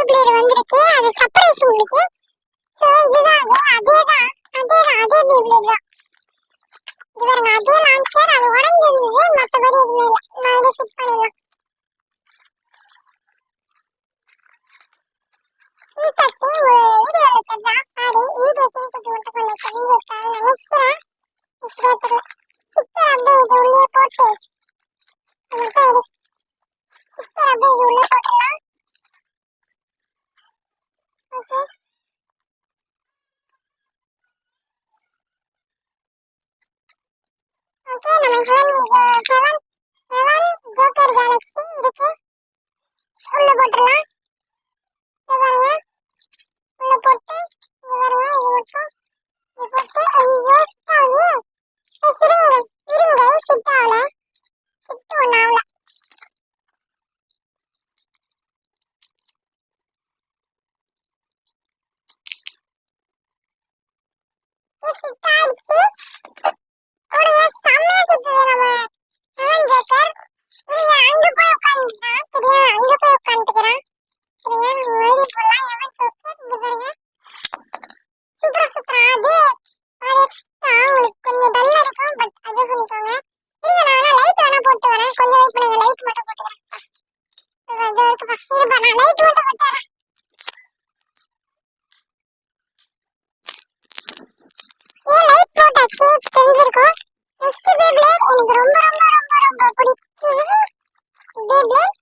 Beyblade வந்திருக்கு. அது surprise உங்களுக்கு. சோ இதுதான் அதேதான் பேப்ளேட் தான். இது பாருங்க, அதே லான்ச்சர். அது உடைஞ்சிருந்தது, மற்றபடி எதுவுமே இல்லை. நான் இதை ஃபிட் பண்ணிடலாம். வீட்டாச்சு ஒரு வீடியோ எடுத்ததா. சாரி, வீடியோ சேர்த்துட்டு மட்டும் கொஞ்சம் தெரிஞ்சிருக்காங்க நினைக்கிறேன். ஸ்டிக்கர் அப்படியே இது உள்ளே போட்டு ஸ்டிக்கர் அப்படியே இது உள்ளே போட்டுடலாம். Okay, okay. நம்ம ஹெவன் ஜோக்கர் கேலக்ஸி இருக்கு, உள்ள போட்டுடலாம். இது பாருங்க, உள்ள போட்டு இது பாருங்க, இது மட்டும் இது போட்டு ஐயோ ஃபிட் ஆகலையே. இருங்க ஃபிட் ஆகல, ஃபிட் ஒன்றும் ஆகல. ஃபிட் ஆயிடுச்சு. போடுங்க, செம்மையா சுத்துது நம்ம ஹெவன் ஜோக்கர். இருங்க, அங்க போய் உட்காந்துக்கிறேன். சரியா, அங்க போய் உட்காந்துக்கிறேன். சரிங்க, ஓடி போடலாம். ஹெவன் ஜோக்கர் இங்க பாருங்க, சூப்பரா சுத்துறான். அது எக்ஸ்ட்ரா உங்களுக்கு கொஞ்சம் டல் அடிக்கும், பட் அது பண்ணிக்கோங்க. இருங்க, நான் வேணா லைட் வேணா போட்டு வரேன். கொஞ்சம் வெயிட் பண்ணுங்க, லைட் மட்டும் போட்டுக்கிறேன். இது இருக்குப்பா, இருப்பா, நான் லைட் மட்டும் போட்டு வரேன். ஏன் லைட் போட்டாச்சு தெரிஞ்சிருக்கும். நெக்ஸ்ட் பேப்ளேட் எனக்கு ரொம்ப ரொம்ப ரொம்ப ரொம்ப பிடிச்சது பேப்ளேட்.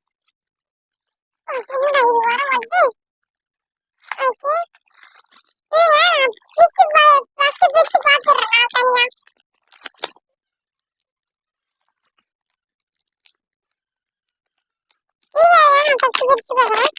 என்னடா இது வர வருது. ஓகே, இருங்க, ஃபர்ஸ்ட் பிரிச்சு பார்த்துடுறேன் நான் தனியா. நான் ஃபர்ஸ்ட் பிரிச்சு பார்க்குறேன்.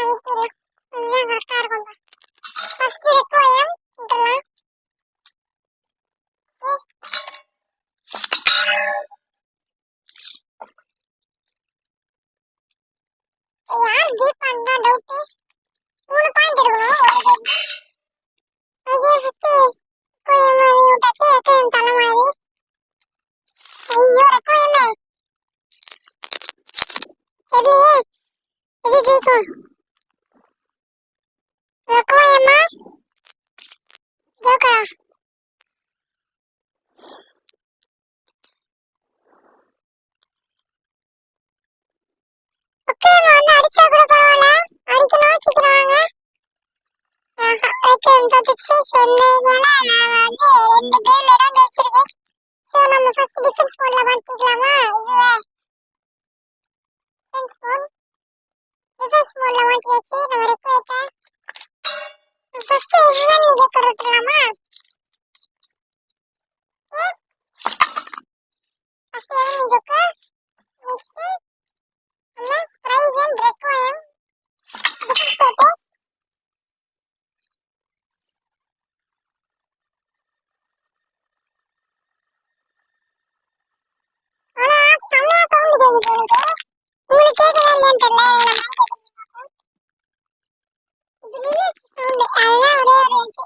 அது தெரியும். அதுதான் கரெக்டா இருக்கும். ஃபர்ஸ்ட் ரெக்வயம் விட்டுறலாம். யார் தீபான் தான் டவுட். 3 பாயிண்ட் எடுக்கணும். ஓகே ஃபர்ஸ்ட் ரெக்வயம் மாதிரி விட்டாச்சு. ரெக்வயம் தலை மாதிரி. ஐயோ ரெக்வயமே தெரியலையே. இது ஜெயிக்கும். ரெக்வயமா ஜோக்கரா? ரெக்வயம் வந்து அடிச்சா கூட பரவாயில்ல. அடிக்கணும் சீக்கிரம் வாங்க. ரெக்வயம் தோத்துச்சு. சொல்லு ஏன்னா நான் வந்து 2 பேர்ல தான் ஜெயிச்சிருக்கேன். ஸோ நம்ம ஃபர்ஸ்ட் டிஃபென்ஸ் மோட்ல மாற்றிக்கலாமா? இதுவே டிஃபென்ஸ் மோட்ல மாற்றியாச்சு. நம்ம ரெக்வயத்தை ஃபர்ஸ்ட் ஹெவன் ஜோக்கர் விட்டுலாமா? First heaven joker. நெக்ஸ்ட் நம்ம பிரைஸ் அண்ட் ரெக்வயம் டிஃபென்ஸ் போட்டு ஆனா செம்மையா சவுண்ட் கேக்குது எனக்கு. உங்களுக்கு கேட்கவே இல்லையான்னு தெரியல. இது நின்னுச்சு சவுண்ட். அதுதான் ஒரே ஒரு இன்ச்சு.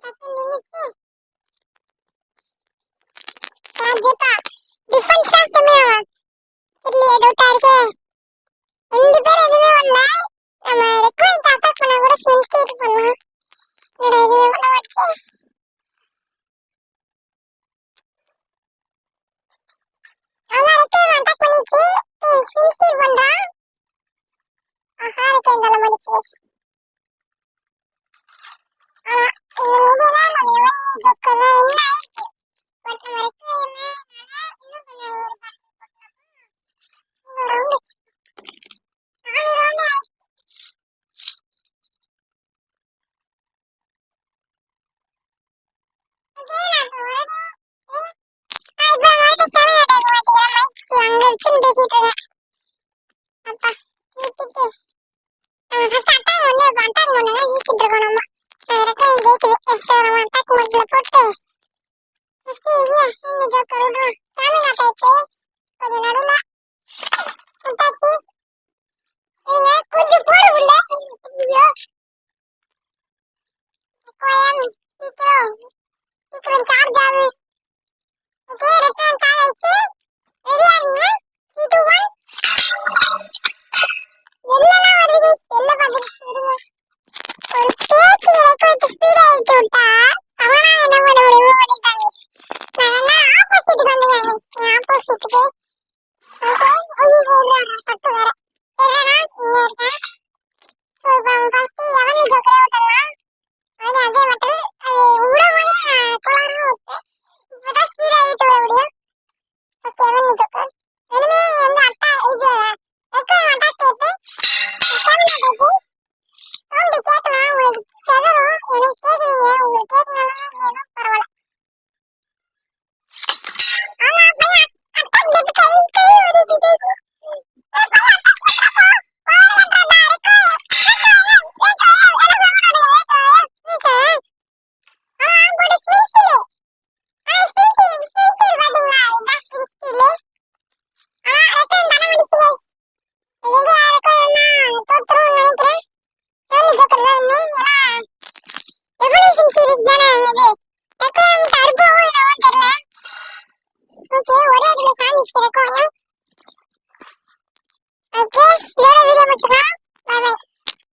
டக்குன்னு நின்னுச்சு. ஜெயிப்பா. டிஃபென்ஸ் தான் செம்மையா தெரியலையே, டவுட்டா இருக்கே. 2 பேர் எதுவுமே பண்ணல. நம்ம ரெக்வயத்தை அட்டாக் பண்ண கூட ஸ்விங் ஸ்டேட் பண்ணலாம். என்னடா எதுவுமே பண்ண மாட்டேன். அதான் ரெக்வயம் அட்டாக் பண்ணிச்சு. ஸ்விங் ஸ்டேட் பண்றான். ஆஹா ரெக்வயம் தலை மாடிச்சு. ஆமா இதுதான் நம்ம எவன் ஜோக்கர் தான் என்ன ஆயிருக்கு. பட் நம்ம ரெக்வயமே இன்னும் கொஞ்சம் ஒரு ரவுண்டு